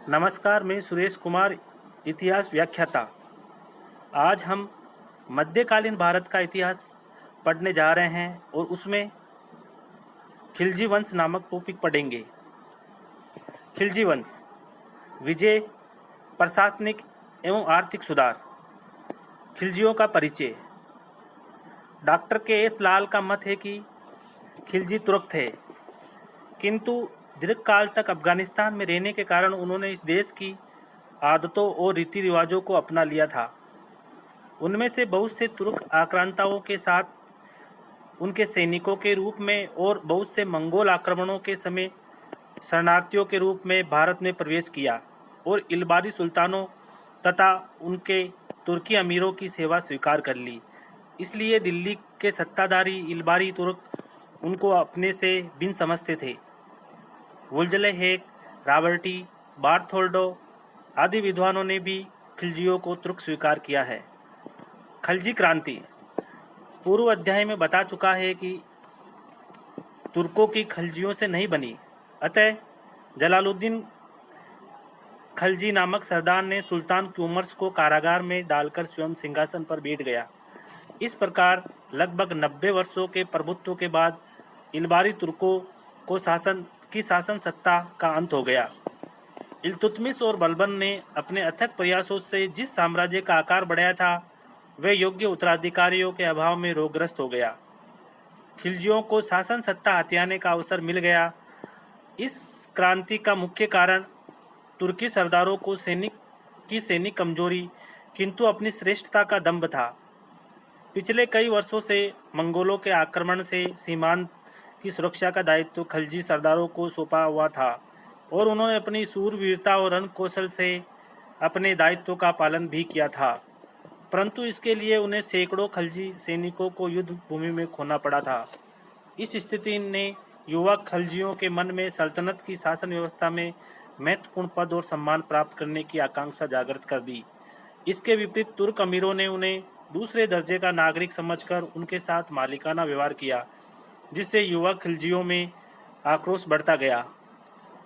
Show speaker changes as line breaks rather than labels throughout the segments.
नमस्कार, मैं सुरेश कुमार, इतिहास व्याख्याता। आज हम मध्यकालीन भारत का इतिहास पढ़ने जा रहे हैं और उसमें खिलजी वंश नामक टॉपिक पढ़ेंगे। खिलजी वंश, विजय, प्रशासनिक एवं आर्थिक सुधार। खिलजियों का परिचय। Doctor KS. लाल का मत है कि खिलजी तुर्क थे, किंतु दीर्घकाल तक अफगानिस्तान में रहने के कारण उन्होंने इस देश की आदतों और रीति रिवाजों को अपना लिया था। उनमें से बहुत से तुर्क आक्रांताओं के साथ उनके सैनिकों के रूप में और बहुत से मंगोल आक्रमणों के समय शरणार्थियों के रूप में भारत में प्रवेश किया और इल्बारी सुल्तानों तथा उनके तुर्की अमीरों की सेवा स्वीकार कर ली। इसलिए दिल्ली के सत्ताधारी इल्बारी तुर्क उनको अपने से भिन्न समझते थे। वुल्जले-हेक, रॉबर्टी, बार्थोल्डो आदि विद्वानों ने भी खिलजियों को तुर्क स्वीकार किया है। खलजी क्रांति। पूर्व अध्याय में बता चुका है कि तुर्कों की खलजियों से नहीं बनी, अतः जलालुद्दीन खलजी नामक सरदार ने सुल्तान क्यूमर्स को कारागार में डालकर स्वयं सिंहासन पर बैठ गया। इस प्रकार लगभग 90 वर्षों के प्रभुत्व के बाद इल्बारी तुर्कों को शासन सत्ता का अंत हो गया। इल्तुतमिश और बलबन ने अपने अथक प्रयासों से जिस साम्राज्य का आकार बढ़ाया था, वह योग्य उत्तराधिकारियों के अभाव में रोगग्रस्त हो गया। खिलजियों को शासन सत्ता हथियाने का अवसर मिल गया। इस क्रांति का मुख्य कारण तुर्की सरदारों को सैनिक कमजोरी किंतु अपनी श्रेष्ठता का दंभ था। पिछले कई वर्षों से मंगोलों के आक्रमण से सीमांत की सुरक्षा का दायित्व खलजी सरदारों को सौंपा हुआ था और उन्होंने अपनी सूरवीरता और रण कौशल से अपने दायित्व का पालन भी किया था, परंतु इसके लिए उन्हें सैकड़ों खलजी सैनिकों को युद्ध भूमि में खोना पड़ा था। इस स्थिति ने युवा खलजियों के मन में सल्तनत की शासन व्यवस्था में महत्वपूर्ण पद और सम्मान प्राप्त करने की आकांक्षा जागृत कर दी। इसके विपरीत तुर्क अमीरों ने उन्हें दूसरे दर्जे का नागरिक समझकर उनके साथ मालिकाना व्यवहार किया, जिससे युवा खिलजियों में आक्रोश बढ़ता गया।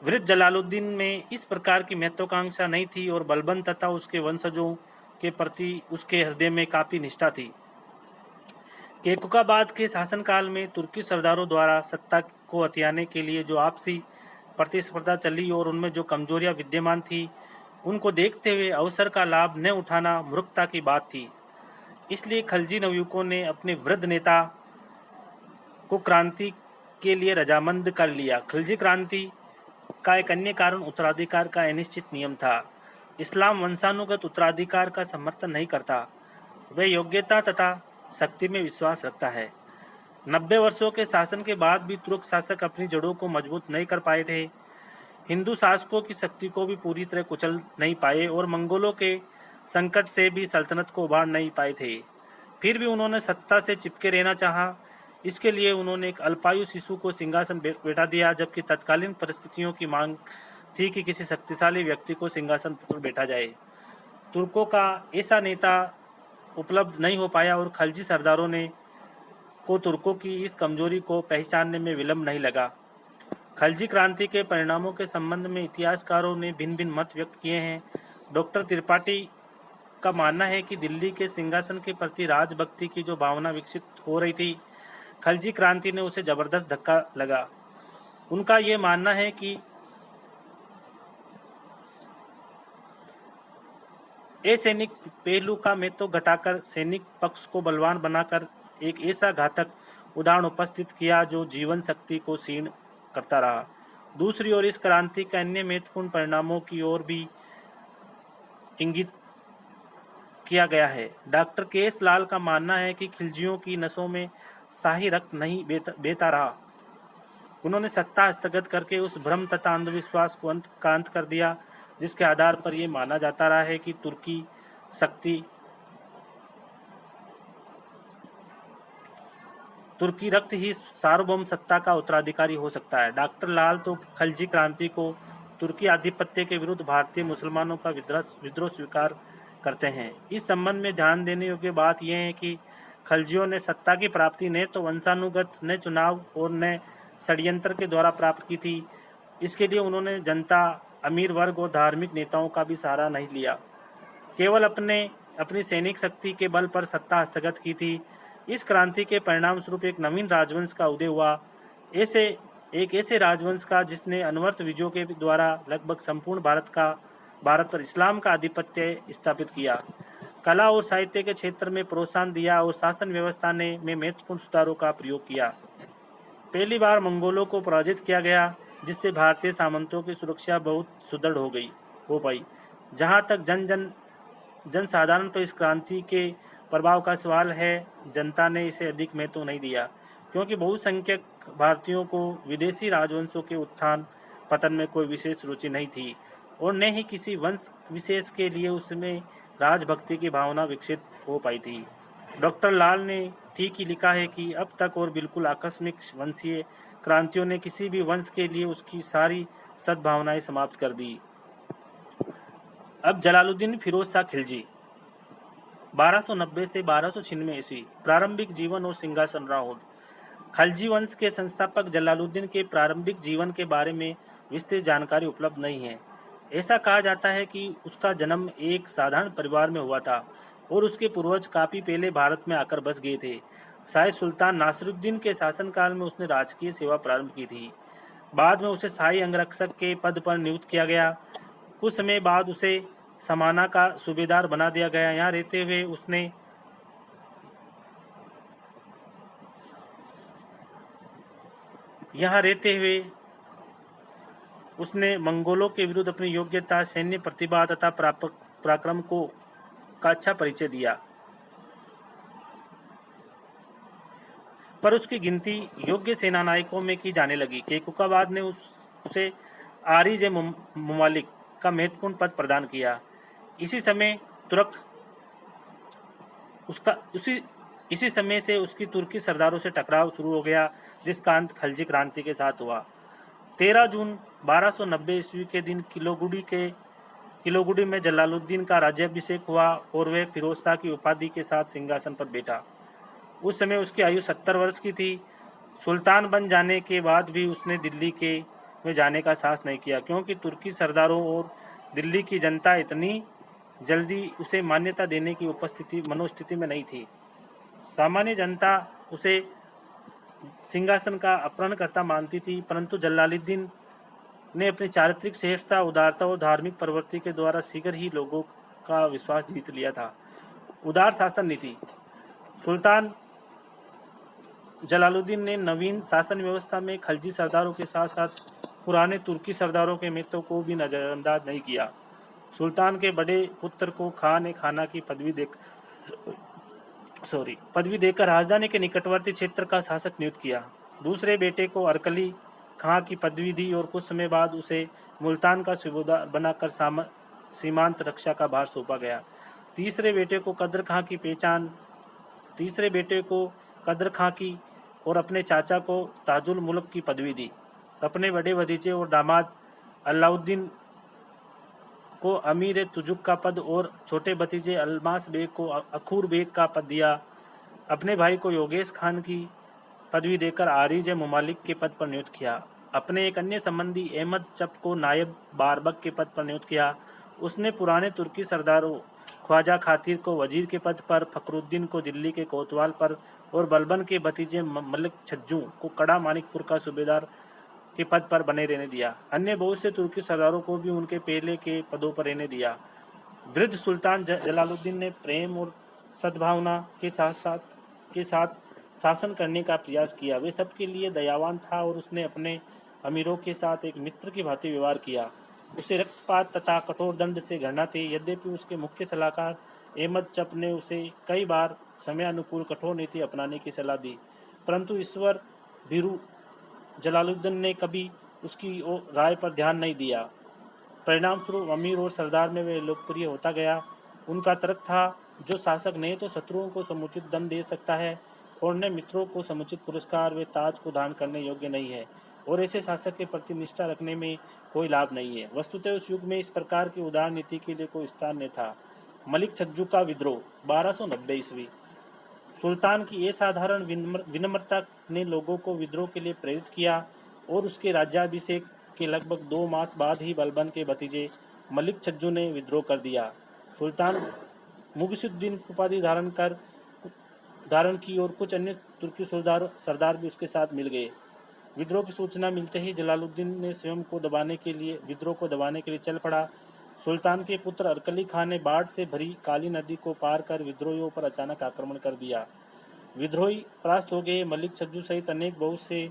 वृद्ध जलालुद्दीन में इस प्रकार की महत्वाकांक्षा नहीं थी और बलबन तथा उसके वंशजों के प्रति उसके हृदय में काफी निष्ठा थी। केकुकाबाद के शासनकाल में तुर्की सरदारों द्वारा सत्ता को हथियाने के लिए जो आपसी प्रतिस्पर्धा चली और उनमें जो कमजोरियां विद्यमान थी, उनको देखते हुए अवसर का लाभ न उठाना मूर्खता की बात थी। इसलिए खलजी नवयुवकों ने अपने वृद्ध नेता को क्रांति के लिए रजामंद कर लिया। खलजी क्रांति का एक अन्य कारण उत्तराधिकार का अनिश्चित नियम था। इस्लाम वंशानुगत उत्तराधिकार का समर्थन नहीं करता, वह योग्यता तथा शक्ति में विश्वास रखता है। 90 वर्षों के शासन के बाद भी तुर्क शासक अपनी जड़ों को मजबूत नहीं कर पाए थे। हिंदू शासकों की शक्ति को भी पूरी तरह कुचल नहीं पाए और मंगोलों के संकट से भी सल्तनत को उबार नहीं पाए थे। फिर भी उन्होंने सत्ता से चिपके रहना चाहा। इसके लिए उन्होंने एक अल्पायु शिशु को सिंहासन बैठा दिया, जबकि तत्कालीन परिस्थितियों की मांग थी कि किसी शक्तिशाली व्यक्ति को सिंहासन पर बैठा जाए। तुर्कों का ऐसा नेता उपलब्ध नहीं हो पाया और खलजी सरदारों ने को तुर्कों की इस कमजोरी को पहचानने में विलंब नहीं लगा। खलजी क्रांति के परिणामों के संबंध में इतिहासकारों ने भिन्न भिन्न मत व्यक्त किए हैं। डॉक्टर त्रिपाठी का मानना है कि दिल्ली के सिंहासन के प्रति राजभक्ति की जो भावना विकसित हो रही थी, खलजी क्रांति ने उसे जबरदस्त धक्का लगा। उनका ये मानना है कि असैनिक पहलू का महत्व घटाकर सैनिक पक्ष को बलवान बनाकर एक ऐसा घातक उदाहरण उपस्थित किया जो जीवन शक्ति को क्षीण करता रहा। दूसरी ओर इस क्रांति के अन्य महत्वपूर्ण परिणामों की ओर भी इंगित किया गया है। Doctor KS. लाल का मानना है कि खिलजियों की नसों में शाही रक्त नहीं बहता रहा। उन्होंने सत्ता हस्तगत करके उस भ्रम तथा अंधविश्वास को अंत कर दिया, जिसके आधार पर यह माना जाता रहा है कि तुर्की रक्त ही सार्वभौम सत्ता का उत्तराधिकारी हो सकता है। डॉक्टर लाल तो खलजी क्रांति को तुर्की आधिपत्य के विरुद्ध भारतीय मुसलमानों का विद्रोह स्वीकार करते हैं। इस संबंध में ध्यान देने योग्य बात यह है कि खलजियों ने सत्ता की प्राप्ति न तो वंशानुगत, न चुनाव और न षड्यंत्र के द्वारा प्राप्त की थी। इसके लिए उन्होंने जनता अमीर वर्ग और धार्मिक नेताओं का भी सहारा नहीं लिया, केवल अपनी सैनिक शक्ति के बल पर सत्ता हस्तगत की थी। इस क्रांति के परिणाम स्वरूप एक नवीन राजवंश का उदय हुआ, ऐसे एक ऐसे राजवंश का जिसने अनवरत विजयों के द्वारा लगभग संपूर्ण भारत पर इस्लाम का आधिपत्य स्थापित किया, कला और साहित्य के क्षेत्र में प्रोत्साहन दिया और शासन व्यवस्था ने में महत्वपूर्ण सुधारों का प्रयोग किया। पहली बार मंगोलों को पराजित किया गया, जिससे भारतीय सामंतों की सुरक्षा बहुत सुदृढ़ हो पाई। जहां तक जनसाधारण पर इस क्रांति के प्रभाव का सवाल है, जनता ने इसे अधिक महत्व नहीं दिया, क्योंकि बहुसंख्यक भारतीयों को विदेशी राजवंशों के उत्थान पतन में कोई विशेष रुचि नहीं थी और न ही किसी वंश विशेष के लिए उसमें राजभक्ति की भावना विकसित हो पाई थी। डॉक्टर लाल ने ठीक ही लिखा है कि अब तक और बिल्कुल आकस्मिक वंशीय क्रांतियों ने किसी भी वंश के लिए उसकी सारी सद्भावनाएं समाप्त कर दी। अब जलालुद्दीन फिरोज शाह खिलजी 1290 से 1296 ईस्वी, प्रारंभिक जीवन और सिंहासनारोहण। खलजी वंश के संस्थापक जलालुद्दीन के प्रारंभिक जीवन के बारे में विस्तृत जानकारी उपलब्ध नहीं है। ऐसा कहा जाता है कि उसका जन्म एक साधारण परिवार में हुआ था और उसके पूर्वज काफी पहले भारत में आकर बस गए थे। शाही सुल्तान नासिरुद्दीन के शासनकाल में उसने राजकीय सेवा प्रारंभ की थी। बाद में उसे शाही अंगरक्षक के पद पर नियुक्त किया गया। कुछ समय बाद उसे समाना का सूबेदार बना दिया गया। यहाँ रहते हुए उसने मंगोलों के विरुद्ध अपनी योग्यता, सैन्य प्रतिभा तथा पराक्रम का अच्छा परिचय दिया, पर उसकी गिनती योग्य सेनानायकों में की जाने लगी। केकुकाबाद ने उसे आरिज मुमालिक का महत्वपूर्ण पद प्रदान किया। इसी समय से उसकी तुर्की सरदारों से टकराव शुरू हो गया, जिसका अंत खलजी क्रांति के साथ हुआ। 13 जून 1290 ईस्वी के दिन किलोगुडी में जलालुद्दीन का राज्याभिषेक हुआ और वह फिरोज शाह की उपाधि के साथ सिंहासन पर बैठा। उस समय उसकी आयु 70 वर्ष की थी। सुल्तान बन जाने के बाद भी उसने दिल्ली में जाने का साहस नहीं किया, क्योंकि तुर्की सरदारों और दिल्ली की जनता इतनी जल्दी उसे मान्यता देने की मनोस्थिति में नहीं थी। सामान्य जनता उसे सिंहासन का अपहरणकर्ता मानती थी, परंतु जलालुद्दीन ने अपनी चारित्रिक श्रेष्ठता, उदारता और धार्मिक प्रवृत्ति के द्वारा शीघ्र ही लोगों का विश्वास जीत लिया था। उदार शासन नीति। सुल्तान जलालुद्दीन ने नवीन शासन व्यवस्था में खलजी सरदारों के साथ साथ पुराने तुर्की सरदारों के महत्व को भी नजरअंदाज नहीं किया। सुल्तान के बड़े पुत्र को खान ए खाना की पदवी देकर राजधानी के निकटवर्ती क्षेत्र का शासक नियुक्त किया। दूसरे बेटे को अरकली खां की पदवी दी और कुछ समय बाद उसे मुल्तान का सूबेदार बनाकर सीमांत रक्षा का भार सौंपा गया। तीसरे बेटे को कदर खां की और अपने चाचा को ताजुल मुल्क की पदवी दी। अपने बड़े भतीजे और दामाद अलाउद्दीन को अमीर तुजुक का पद और छोटे भतीजे अलमास बेग को अखूर बेग का पद दिया। अपने भाई को योगेश खान की पदवी देकर आरिज मुमालिक के पद पर नियुक्त किया। अपने एक अन्य संबंधी अहमद चप को नायब बारबक के पद पर नियुक्त किया। उसने पुराने तुर्की सरदारों ख्वाजा खातिर को वजीर के पद पर, फखरुद्दीन को दिल्ली के कोतवाल पर और बलबन के भतीजे मलिक छज्जू को कड़ा मानिकपुर का सूबेदार के पद पर बने रहने दिया। अन्य बहुत से तुर्की सरदारों को भी उनके पहले के पदों पर रहने दिया। वृद्ध सुल्तान जलालुद्दीन ने प्रेम और सद्भावना के साथ शासन करने का प्रयास किया। वे सबके लिए दयावान था और उसने अपने अमीरों के साथ एक मित्र की भांति व्यवहार किया। उसे रक्तपात तथा कठोर दंड से घृणा थी। यद्यपि उसके मुख्य सलाहकार अहमद चप ने उसे कई बार समयानुकूल कठोर नीति अपनाने की सलाह दी, परंतु ईश्वर भीरू जलालुद्दीन ने कभी उसकी राय पर ध्यान नहीं दिया। परिणाम स्वरूप अमीर और सरदार में वे लोकप्रिय होता गया। उनका तर्क था, जो शासक नहीं तो शत्रुओं को समुचित दंड दे सकता है और न मित्रों को समुचित पुरस्कार, वे ताज को दान करने योग्य नहीं है और ऐसे शासक के प्रति निष्ठा रखने में कोई लाभ नहीं है। वस्तुतः उस युग में इस प्रकार की उदार नीति के लिए कोई स्थान नहीं था। मलिक छज्जू का विद्रोह 1290 ईस्वी। सुल्तान की असाधारण विनम्रता ने लोगों को विद्रोह के लिए प्रेरित किया और उसके राज्याभिषेक के लगभग 2 मास बाद ही बलबन के भतीजे मलिक छज्जू ने विद्रोह कर दिया। सुल्तान मुगीसुद्दीन उपाधि धारण की और कुछ अन्य तुर्की सरदार भी उसके साथ मिल गए। विद्रोह की सूचना मिलते ही जलालुद्दीन ने स्वयं को दबाने के लिए विद्रोह को दबाने के लिए चल पड़ा। सुल्तान के पुत्र अरकली खान ने बाढ़ से भरी काली नदी को पार कर विद्रोहियों पर अचानक आक्रमण कर दिया। विद्रोही परास्त हो गए। मलिक छज्जू सहित अनेक बहुत से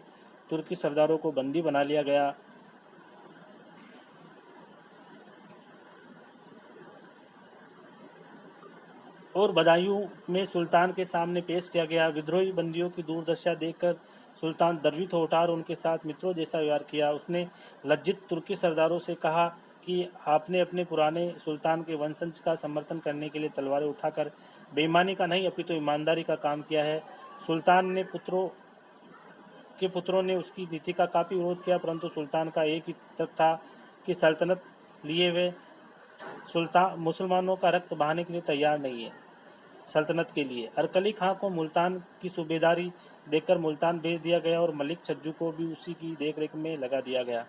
तुर्की सरदारों को बंदी बना लिया गया। और बदायूं में सुल्तान के सामने पेश किया गया। विद्रोही बंदियों की दुर्दशा देखकर सुल्तान द्रवित हो उठा और उनके साथ मित्रों जैसा व्यवहार किया। उसने लज्जित तुर्की सरदारों से कहा कि आपने अपने पुराने सुल्तान के वंशज का समर्थन करने के लिए तलवारें उठाकर बेईमानी का नहीं अपितु ईमानदारी का काम किया है। सुल्तान के पुत्रों ने उसकी नीति का काफ़ी विरोध किया, परंतु सुल्तान का एक ही तर्क था कि सल्तनत लिए हुए सुल्तान मुसलमानों का रक्त बहाने के लिए तैयार नहीं है। सल्तनत के लिए अरकली खां को मुल्तान की सूबेदारी देकर मुल्तान भेज दिया गया और मलिक छज्जू को भी उसी की देखरेख में लगा दिया गया।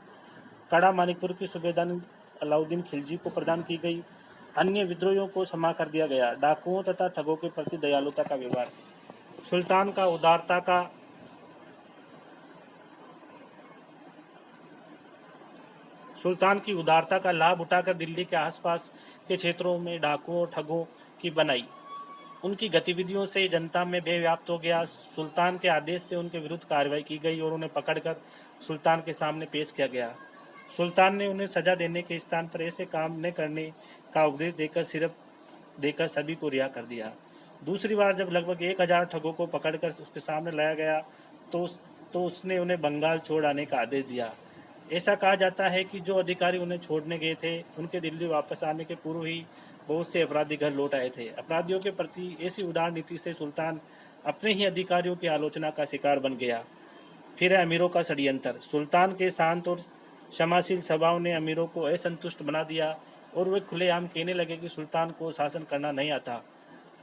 कड़ा मानिकपुर की सूबेदारी अलाउद्दीन खिलजी को प्रदान की गई। अन्य विद्रोहियों को क्षमा कर दिया गया। डाकुओं तथा ठगों के प्रति दयालुता का व्यवहार। सुल्तान की उदारता का लाभ उठाकर दिल्ली के आसपास के क्षेत्रों में डाकुओं ठगों की बनाई। उनकी गतिविधियों से जनता में भय व्याप्त हो गया। सुल्तान के आदेश से उनके विरुद्ध कार्रवाई की गई और उन्हें पकड़कर सुल्तान के सामने पेश किया गया। सुल्तान ने उन्हें सजा देने के स्थान पर ऐसे काम न करने का उपदेश देकर सभी को रिहा कर दिया। दूसरी बार जब लगभग 1000 ठगों को पकड़कर उसके सामने लाया गया तो उसने उन्हें बंगाल छोड़ आने का आदेश दिया। ऐसा कहा जाता है कि जो अधिकारी उन्हें छोड़ने गए थे उनके दिल्ली वापस आने के पूर्व ही बहुत से अपराधी घर लौट आए थे। अपराधियों के प्रति ऐसी उदार नीति से सुल्तान अपने ही अधिकारियों की आलोचना का शिकार बन गया। फिर है अमीरों का षड्यंत्र। सुल्तान के शांत और क्षमाशील स्वभाव ने अमीरों को असंतुष्ट बना दिया और वे खुलेआम कहने लगे कि सुल्तान को शासन करना नहीं आता।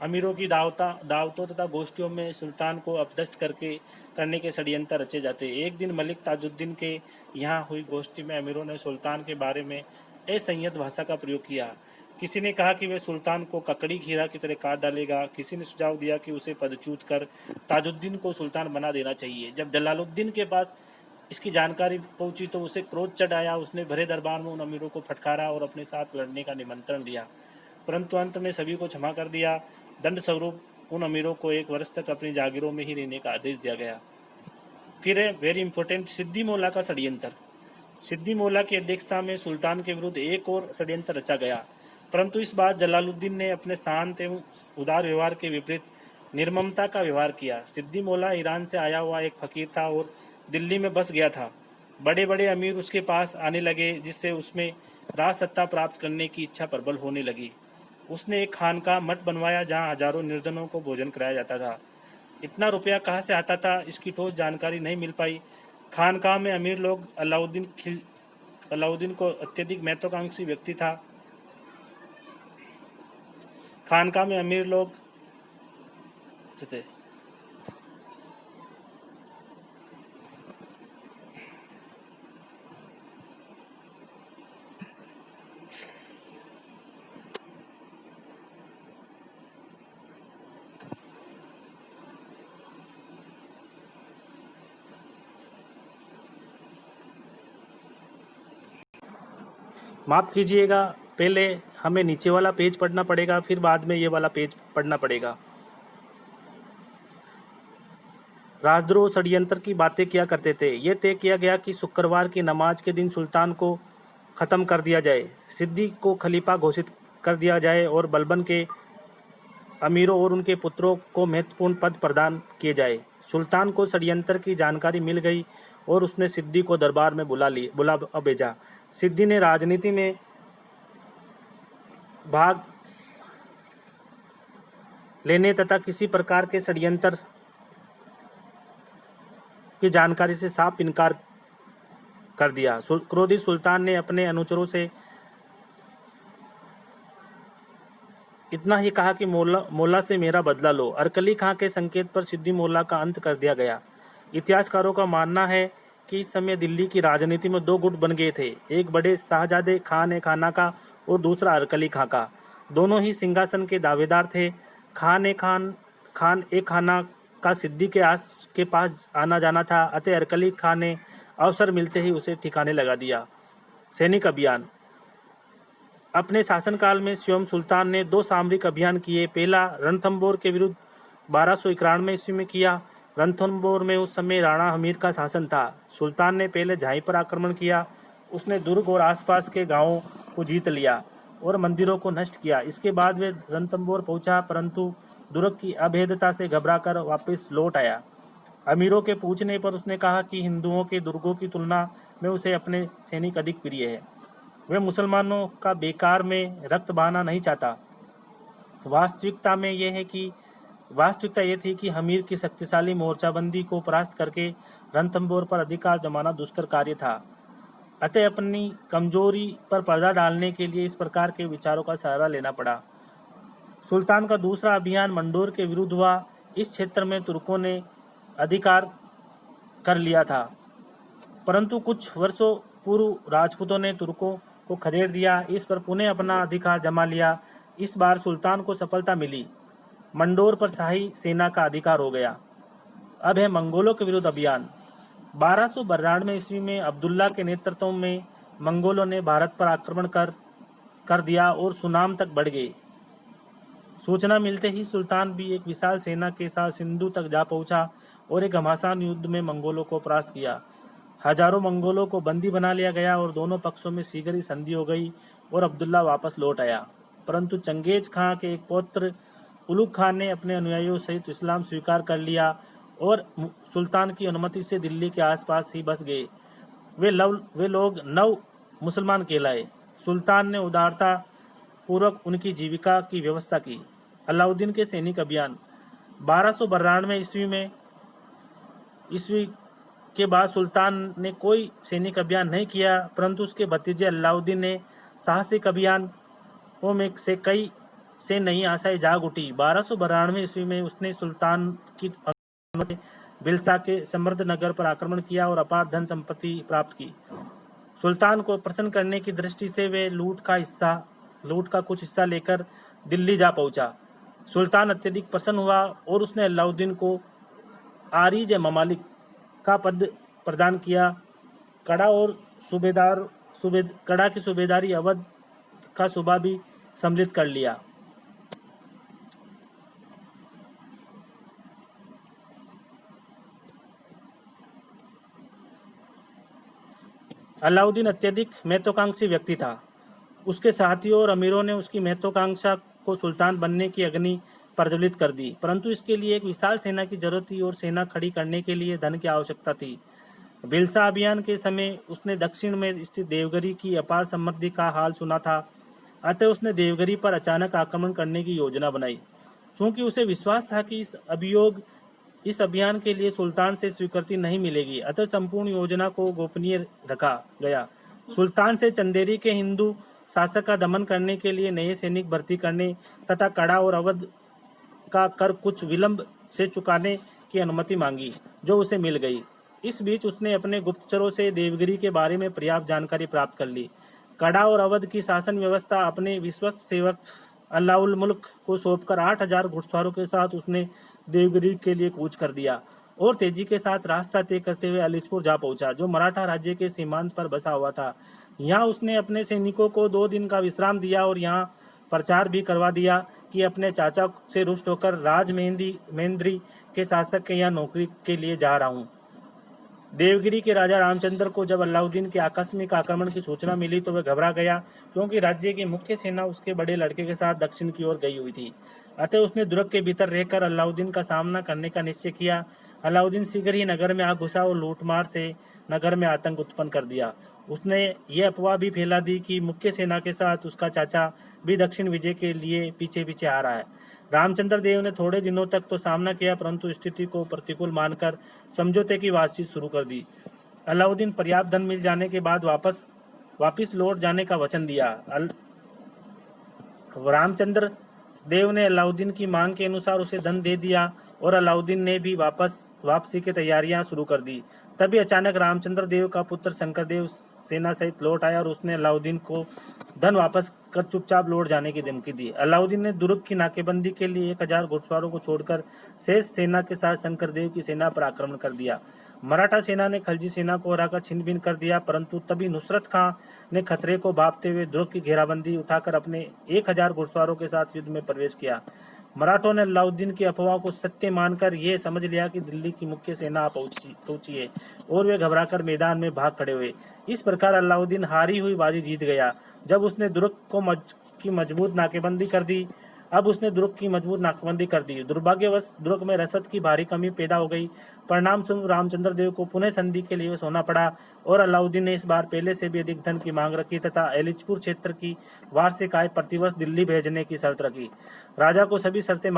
अमीरों की दावतों तथा गोष्ठियों में सुल्तान को अपदस्थ करने के षड्यंत्र रचे जाते। एक दिन मलिक ताजुद्दीन के यहाँ हुई गोष्ठी में अमीरों ने सुल्तान के बारे में असंयत भाषा का प्रयोग किया। किसी ने कहा कि वह सुल्तान को ककड़ी खीरा की तरह काट डालेगा। किसी ने सुझाव दिया कि उसे पदच्युत कर ताजुद्दीन को सुल्तान बना देना चाहिए। जब जलालुद्दीन के पास इसकी जानकारी पहुंची तो उसे क्रोध चढ़ आया। उसने भरे दरबार में उन अमीरों को फटकारा और अपने साथ लड़ने का निमंत्रण दिया, परंतु अंत में सभी को क्षमा कर दिया। दंड स्वरूप उन अमीरों को 1 वर्ष तक अपनी जागीरों में ही रहने का आदेश दिया गया। फिर है वेरी इंपॉर्टेंट सिद्दी मौला का षड्यंत्र। सिद्दी मौला की अध्यक्षता में सुल्तान के विरुद्ध एक और षड्यंत्र रचा गया, परंतु इस बार जलालुद्दीन ने अपने शांत एवं उदार व्यवहार के विपरीत निर्ममता का व्यवहार किया। सिद्दी मौला ईरान से आया हुआ एक फकीर था और दिल्ली में बस गया था। बड़े बड़े अमीर उसके पास आने लगे, जिससे उसमें राज सत्ता प्राप्त करने की इच्छा प्रबल होने लगी। उसने एक खानका मठ बनवाया जहां हजारों निर्धनों को भोजन कराया जाता था। इतना रुपया कहाँ से आता था, इसकी ठोस जानकारी नहीं मिल पाई। खानका में अमीर लोग अलाउद्दीन को अत्यधिक महत्वाकांक्षी व्यक्ति था। खानका में अमीर लोग माफ़ कीजिएगा, पहले हमें नीचे वाला पेज पढ़ना पड़ेगा, फिर बाद में ये वाला पेज पढ़ना पड़ेगा। राजद्रोह षड्यंत्र की बातें किया करते थे। ये तय किया गया कि शुक्रवार की नमाज के दिन सुल्तान को ख़त्म कर दिया जाए, सिद्दी को खलीफा घोषित कर दिया जाए और बलबन के अमीरों और उनके पुत्रों को महत्वपूर्ण पद प्रदान किए जाए। सुल्तान को षड्यंत्र की जानकारी मिल गई और उसने सिद्दी को दरबार में बुला भेजा। सिद्दी ने राजनीति में भाग लेने तथा किसी प्रकार के षड्यंत्र की जानकारी से साफ इनकार कर दिया। क्रोधित सुल्तान ने अपने अनुचरों से इतना ही कहा कि मौला से मेरा बदला लो। अरकली खां के संकेत पर सिद्दी मौला का अंत कर दिया गया। इतिहासकारों का मानना है कि इस समय दिल्ली की राजनीति में दो गुट बन गए थे, एक बड़े शाहजादे खान ए खाना का और दूसरा अरकली खां का। दोनों ही सिंहासन के दावेदार थे। खान ए खाना का सिद्दी के पास आना जाना था, अतः अरकली खां ने अवसर मिलते ही उसे ठिकाने लगा दिया। सैनिक अभियान। अपने शासनकाल में स्वयं सुल्तान ने दो सामरिक अभियान किए। पहला रणथंबोर के विरुद्ध 1291 ईस्वी में किया। रणथंबोर में उस समय राणा हमीर का शासन था। सुल्तान ने पहले झांसी पर आक्रमण किया। उसने दुर्ग और आसपास के गांवों को जीत लिया और मंदिरों को नष्ट किया। इसके बाद वे रणथंबोर पहुंचा, परंतु दुर्ग की अभेद्यता से घबराकर वापस लौट आया। अमीरों के पूछने पर उसने कहा कि हिंदुओं के दुर्गों की तुलना में उसे अपने सैनिक अधिक प्रिय है। वे मुसलमानों का बेकार में रक्त बहाना नहीं चाहता। वास्तविकता ये थी कि हमीर की शक्तिशाली मोर्चाबंदी को परास्त करके रणथंबोर पर अधिकार जमाना दुष्कर कार्य था। अतः अपनी कमजोरी पर पर्दा डालने के लिए इस प्रकार के विचारों का सहारा लेना पड़ा। सुल्तान का दूसरा अभियान मंडोर के विरुद्ध हुआ। इस क्षेत्र में तुर्कों ने अधिकार कर लिया था, परंतु कुछ वर्षों पूर्व राजपूतों ने तुर्कों को खदेड़ दिया। इस पर पुनः अपना अधिकार जमा लिया। इस बार सुल्तान को सफलता मिली। मंडोर पर शाही सेना का अधिकार हो गया। अब है मंगोलों के विरुद्ध अभियान। 1292 ईस्वी में अब्दुल्ला के नेतृत्व में मंगोलों ने भारत पर आक्रमण कर दिया और सुनाम तक बढ़ गए। सूचना मिलते ही सुल्तान भी एक विशाल सेना के साथ सिंधु तक जा पहुंचा और एक घमासान युद्ध में मंगोलों को परास्त किया। हजारों मंगोलों को बंदी बना लिया गया और दोनों पक्षों में शीघ्र ही संधि हो गई और अब्दुल्ला वापस लौट आया। परंतु चंगेज खां के एक पौत्र उलुग खान ने अपने अनुयायियों सहित इस्लाम स्वीकार कर लिया और सुल्तान की अनुमति से दिल्ली के आसपास ही बस गए। वे लोग नव मुसलमान कहलाए। सुल्तान ने उदारता पूर्वक उनकी जीविका की व्यवस्था की। अलाउद्दीन के सैनिक अभियान। 1292 ईस्वी के बाद सुल्तान ने कोई सैनिक अभियान नहीं किया, परंतु उसके भतीजे अलाउद्दीन ने साहसिक अभियानों में से नई आशाएं जाग उठी। 1292 ईस्वी में उसने सुल्तान की अनुमति बिलसा के समृद्ध नगर पर आक्रमण किया और अपार धन संपत्ति प्राप्त की। सुल्तान को प्रसन्न करने की दृष्टि से वे लूट का कुछ हिस्सा लेकर दिल्ली जा पहुंचा। सुल्तान अत्यधिक प्रसन्न हुआ और उसने अलाउद्दीन को आरीज ममालिक का पद प्रदान किया। कड़ा की सूबेदारी अवध का सूबा भी सम्मिलित कर लिया। अलाउद्दीन अत्यधिक महत्वाकांक्षी व्यक्ति था। उसके साथियों और अमीरों ने उसकी महत्वाकांक्षा को सुल्तान बनने की अग्नि प्रज्वलित कर दी, परंतु इसके लिए एक विशाल सेना की जरूरत थी और सेना खड़ी करने के लिए धन की आवश्यकता थी। बिलसा अभियान के समय उसने दक्षिण में स्थित देवगिरी की अपार समृद्धि का हाल सुना था, अतः उसने देवगिरी पर अचानक आक्रमण करने की योजना बनाई। चूंकि उसे विश्वास था कि इस अभियान के लिए सुल्तान से स्वीकृति नहीं मिलेगी, अतः संपूर्ण योजना को गोपनीय रखा गया। सुल्तान से चंदेरी के हिंदू शासक का दमन करने के लिए नए सैनिक भर्ती करने तथा कड़ा और अवध का कर कुछ विलंब से चुकाने की अनुमति मांगी, जो उसे मिल गई। इस बीच उसने अपने गुप्तचरों से देवगिरी के बारे में पर्याप्त जानकारी प्राप्त कर ली। कड़ा और अवध की शासन व्यवस्था अपने विश्वस्त सेवक अलाउल मुल्क को सौंपकर 8000 घुड़सवारों के साथ उसने देवगिरी के लिए कूच कर दिया और तेजी के साथ रास्ता तय करते हुए अलीचपुर जा पहुंचा, जो मराठा राज्य के सीमांत पर बसा हुआ था। यहाँ उसने अपने सैनिकों को 2 दिन का विश्राम दिया और यहाँ प्रचार भी करवा दिया कि अपने चाचा से रुष्ट होकर मेंद्री के शासक के यहाँ नौकरी के लिए जा रहा हूँ। देवगिरी के राजा रामचंद्र को जब अलाउद्दीन के आकस्मिक आक्रमण की सूचना मिली तो वह घबरा गया, क्योंकि राज्य की मुख्य सेना उसके बड़े लड़के के साथ दक्षिण की ओर गई हुई थी। अतः उसने दुर्ग के भीतर रहकर अलाउद्दीन का सामना करने का निश्चय किया। अलाउद्दीन शीघ्र ही नगर में आ घुसा और लूटमार से नगर में आतंक उत्पन्न कर दिया। उसने ये अफवाह भी फैला दी कि मुख्य सेना के साथ उसका चाचा भी दक्षिण विजय के लिए पीछे पीछे आ रहा है। रामचंद्र देव ने थोड़े दिनों तक तो सामना किया, परंतु स्थिति को प्रतिकूल मानकर समझौते की बातचीत शुरू कर दी। अलाउद्दीन पर्याप्त धन मिल जाने के बाद वापिस लौट जाने का वचन दिया। रामचंद्र देव ने अलाउद्दीन की मांग के अनुसार उसे धन दे दिया और अलाउद्दीन ने भी वापसी की तैयारियां शुरू कर दी। तभी अचानक रामचंद्र देव का पुत्र शंकरदेव सेना सहित लौट आया और उसने अलाउद्दीन को धन वापस कर चुपचाप लौट जाने की धमकी दी। अलाउद्दीन ने दुर्ग की नाकेबंदी के लिए 1000 घुड़सवारों को छोड़कर शेष सेना के साथ शंकरदेव की सेना पर आक्रमण कर दिया। मराठा सेना ने खलजी सेना को हराकर छिन्न-भिन्न कर दिया, परंतु तभी नुसरत खां ने खतरे को भांपते हुए दुर्ग की घेराबंदी उठाकर अपने 1000 घुड़सवारों के साथ युद्ध में प्रवेश किया। मराठों ने अलाउद्दीन की अफवाह को सत्य मानकर यह समझ लिया कि दिल्ली की मुख्य सेना पहुंची है और वे घबराकर मैदान में भाग खड़े हुए। इस प्रकार अलाउद्दीन हारी हुई बाजी जीत गया। जब उसने दुर्ग की मजबूत नाकेबंदी कर दी। दुर्भाग्यवश दुर्ग में रसद की भारी कमी पैदा हो गई। परिणाम स्वरूप रामचंद्र देव को पुनः संधि के लिए सोना पड़ा और अलाउद्दीन ने इस बार पहले से भी अधिक धन की मांग रखी तथा एलिचपुर क्षेत्र की वार्षिक आय प्रतिवर्ष दिल्ली भेजने की शर्त रखी। राजा को सभी शर्तें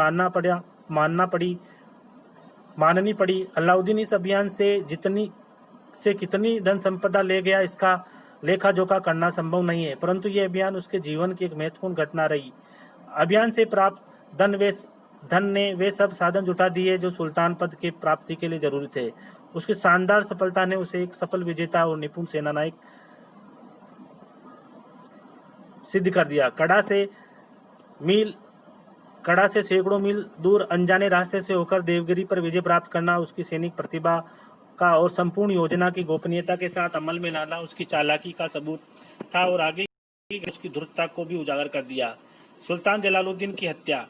माननी पड़ी। अलाउद्दीन इस अभियान से कितनी धन संपदा ले गया इसका लेखा जोखा करना संभव नहीं है, परंतु यह अभियान उसके जीवन की एक महत्वपूर्ण घटना रही। अभियान से प्राप्त धन ने वे सब साधन जुटा दिए जो सुल्तान पद के प्राप्ति के लिए जरूरी थे। उसकी शानदार सफलता ने उसे एक सफल विजेता और निपुण सेनानायक सिद्ध कर दिया। कड़ा से सैकड़ों मील दूर अनजाने रास्ते से होकर देवगिरी पर विजय प्राप्त करना उसकी सैनिक प्रतिभा का और संपूर्ण योजना की गोपनीयता के साथ अमल में लाना उसकी चालाकी का सबूत था और आगे उसकी धूर्तता को भी उजागर कर दिया। सुल्तान जलालुद्दीन की हत्या।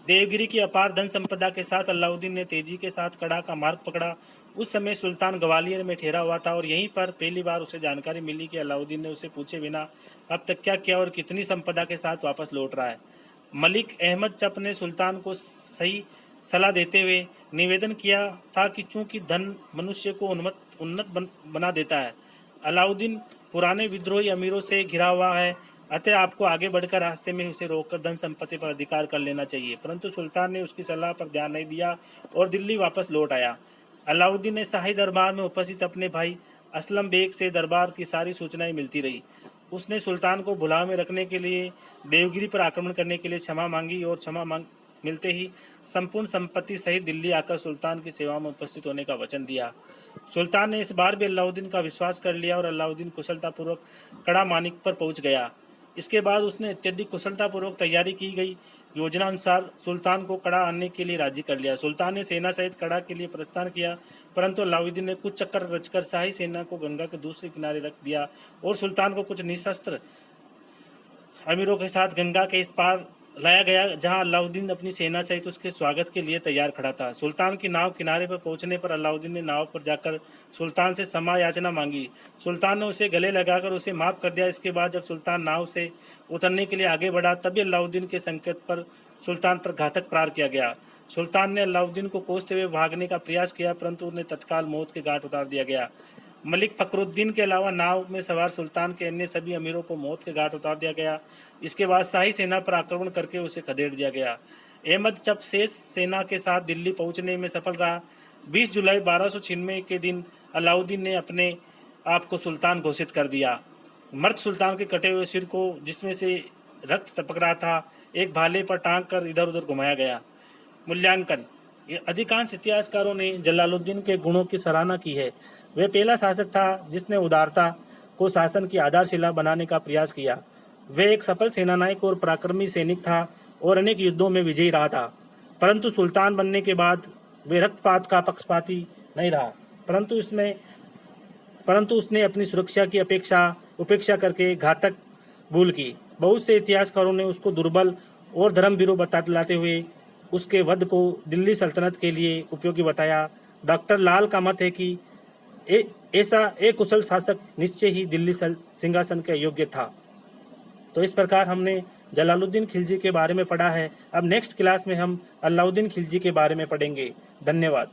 देवगिरी की अपार धन संपदा के साथ अलाउद्दीन ने तेजी के साथ कड़ा का मार्ग पकड़ा। उस समय सुल्तान ग्वालियर में ठहरा हुआ था और यहीं पर पहली बार उसे जानकारी मिली कि अलाउद्दीन ने उसे पूछे बिना अब तक क्या किया और कितनी संपदा के साथ वापस लौट रहा है। मलिक अहमद चप ने सुल्तान को सही सलाह देते हुए निवेदन किया था कि चूंकि धन मनुष्य को उन्नत बना देता है, अलाउद्दीन पुराने विद्रोही अमीरों से घिरा हुआ है, अतः आपको आगे बढ़कर रास्ते में उसे रोककर धन संपत्ति पर अधिकार कर लेना चाहिए। परंतु सुल्तान ने उसकी सलाह पर ध्यान नहीं दिया और दिल्ली वापस लौट आया। अलाउद्दीन ने शाही दरबार में उपस्थित अपने भाई असलम बेग से दरबार की सारी सूचनाएं मिलती रही। उसने सुल्तान को भुलाव में रखने के लिए देवगिरी पर आक्रमण करने के लिए क्षमा मांगी और मिलते ही संपूर्ण संपत्ति सहित दिल्ली आकर सुल्तान की सेवा में उपस्थित होने का वचन दिया। सुल्तान ने इस बार भी अलाउद्दीन का विश्वास कर लिया और अलाउद्दीन कुशलतापूर्वक कड़ा मानिक पर पहुंच गया। इसके बाद उसने अत्यधिक कुशलतापूर्वक तैयारी की गई योजना अनुसार सुल्तान को कड़ा आने के लिए राजी कर लिया। सुल्तान ने सेना सहित कड़ा के लिए प्रस्थान किया, परंतु अलाउद्दीन ने कुछ चक्कर रचकर शाही सेना को गंगा के दूसरे किनारे रख दिया और सुल्तान को कुछ निशस्त्र अमीरों के साथ गंगा के इस पार लाया गया, जहां अलाउद्दीन अपनी सेना सहित उसके स्वागत के लिए तैयार खड़ा था। सुल्तान की नाव किनारे पर पहुंचने पर अलाउद्दीन ने नाव पर जाकर सुल्तान से क्षमा याचना मांगी। सुल्तान ने उसे गले लगाकर उसे माफ कर दिया। इसके बाद जब सुल्तान नाव से उतरने के लिए आगे बढ़ा, तभी अलाउद्दीन के संकेत पर सुल्तान पर घातक प्रहार किया गया। सुल्तान ने अलाउद्दीन को कोसते हुए भागने का प्रयास किया, परंतु उन्हें तत्काल मौत के घाट उतार दिया गया। मलिक फखरुद्दीन के अलावा नाव में सवार सुल्तान के अन्य सभी अमीरों को मौत के घाट उतार दिया गया। इसके बाद शाही सेना पर आक्रमण करके उसे खदेड़ दिया गया। अहमद चप शेष सेना के साथ दिल्ली पहुंचने में सफल रहा। 20 जुलाई 1296 के दिन अलाउद्दीन ने अपने आप को सुल्तान घोषित कर दिया। मर्द सुल्तान के कटे हुए सिर को, जिसमें से रक्त टपक रहा था, एक भाले पर टांग कर इधर उधर घुमाया गया। मूल्यांकन। अधिकांश इतिहासकारों ने जलालुद्दीन के गुणों की सराहना की है। वह पहला शासक था जिसने उदारता को शासन की आधारशिला बनाने का प्रयास किया। वह एक सफल सेनानायक और पराक्रमी सैनिक था और अनेक युद्धों में विजयी रहा था। परंतु सुल्तान बनने के बाद वे रक्तपात का पक्षपाती नहीं रहा, परंतु उसने अपनी सुरक्षा की उपेक्षा करके घातक भूल की। बहुत से इतिहासकारों ने उसको दुर्बल और धर्मभीरू बतलाते हुए उसके वध को दिल्ली सल्तनत के लिए उपयोगी बताया। डॉक्टर लाल का मत है कि ऐसा एक कुशल शासक निश्चय ही दिल्ली सिंहासन के योग्य था। तो इस प्रकार हमने जलालुद्दीन खिलजी के बारे में पढ़ा है। अब नेक्स्ट क्लास में हम अलाउद्दीन खिलजी के बारे में पढ़ेंगे। धन्यवाद।